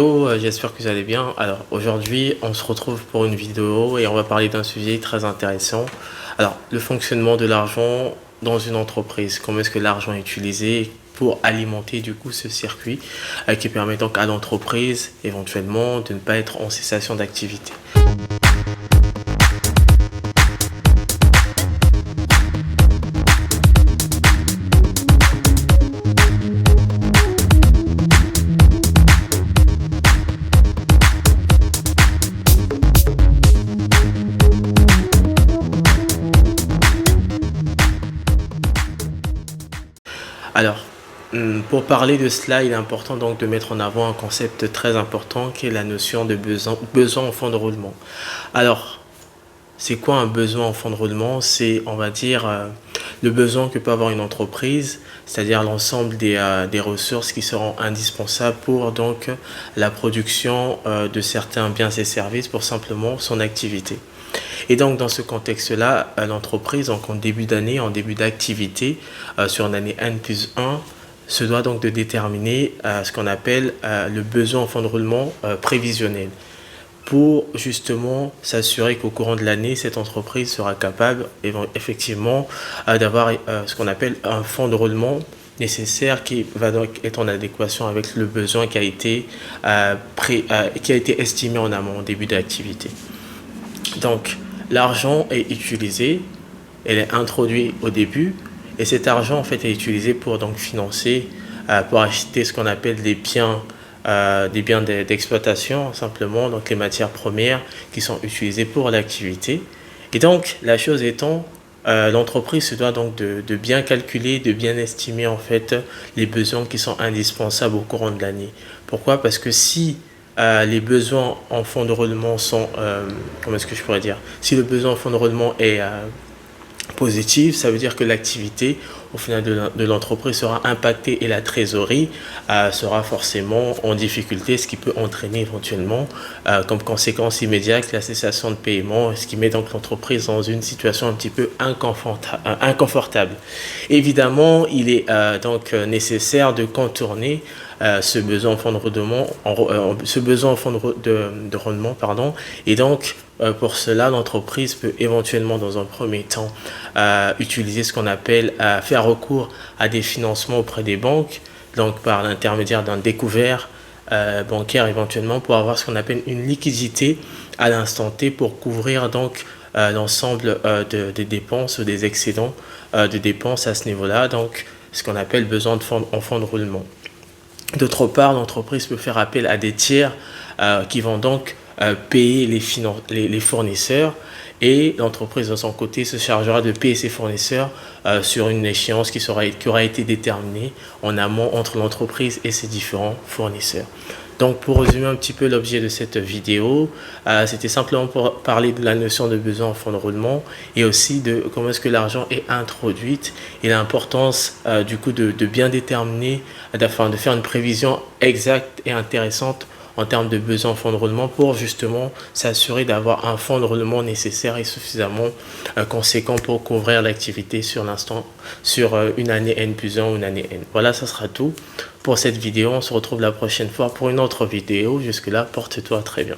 Hello, j'espère que vous allez bien. Alors aujourd'hui, on se retrouve pour une vidéo et on va parler d'un sujet très intéressant. Alors, le fonctionnement de l'argent dans une entreprise. Comment est-ce que l'argent est utilisé pour alimenter du coup ce circuit qui permet donc à l'entreprise éventuellement de ne pas être en cessation d'activité. Alors, pour parler de cela, il est important donc de mettre en avant un concept très important qui est la notion de besoin en fond de roulement. Alors, c'est quoi un besoin en fond de roulement? C'est, on va dire, le besoin que peut avoir une entreprise, c'est-à-dire l'ensemble des ressources qui seront indispensables pour donc la production de certains biens et services pour simplement son activité. Et donc, dans ce contexte-là, l'entreprise, donc en début d'année, en début d'activité, sur une année N+1, se doit donc de déterminer ce qu'on appelle le besoin en fonds de roulement prévisionnel pour justement s'assurer qu'au courant de l'année, cette entreprise sera capable effectivement d'avoir ce qu'on appelle un fonds de roulement nécessaire qui va donc être en adéquation avec le besoin qui a été estimé en amont, en début d'activité. Donc, l'argent est utilisé, elle est introduite au début, et cet argent en fait est utilisé pour donc financer, pour acheter ce qu'on appelle des biens d'exploitation simplement, donc les matières premières qui sont utilisées pour l'activité. Et donc, la chose étant, l'entreprise se doit donc de bien calculer, de bien estimer en fait les besoins qui sont indispensables au courant de l'année. Pourquoi? Parce que si les besoins en fonds de roulement sont, comment est-ce que je pourrais dire? Si le besoin en fonds de roulement est positif, ça veut dire que l'activité au final de l'entreprise sera impactée et la trésorerie sera forcément en difficulté, ce qui peut entraîner éventuellement comme conséquence immédiate la cessation de paiement, ce qui met donc l'entreprise dans une situation un petit peu inconfortable. Évidemment, il est donc nécessaire de contourner ce besoin en fonds de rendement, pardon, et donc pour cela, l'entreprise peut éventuellement, dans un premier temps, utiliser ce qu'on appelle faire recours à des financements auprès des banques, donc par l'intermédiaire d'un découvert bancaire éventuellement, pour avoir ce qu'on appelle une liquidité à l'instant T pour couvrir donc l'ensemble des dépenses ou des excédents de dépenses à ce niveau-là, donc ce qu'on appelle besoin en fonds de roulement. D'autre part, l'entreprise peut faire appel à des tiers qui vont donc payer les fournisseurs, et l'entreprise de son côté se chargera de payer ses fournisseurs sur une échéance qui aura été déterminée en amont entre l'entreprise et ses différents fournisseurs. Donc, pour résumer un petit peu l'objet de cette vidéo, c'était simplement pour parler de la notion de besoin en fonds de roulement et aussi de comment est-ce que l'argent est introduite et l'importance du coup de bien déterminer, de faire une prévision exacte et intéressante en termes de besoin en fonds de roulement pour justement s'assurer d'avoir un fonds de roulement nécessaire et suffisamment conséquent pour couvrir l'activité sur une année N+1 ou une année N. Voilà, ça sera tout pour cette vidéo. On se retrouve la prochaine fois pour une autre vidéo. Jusque là, porte-toi très bien.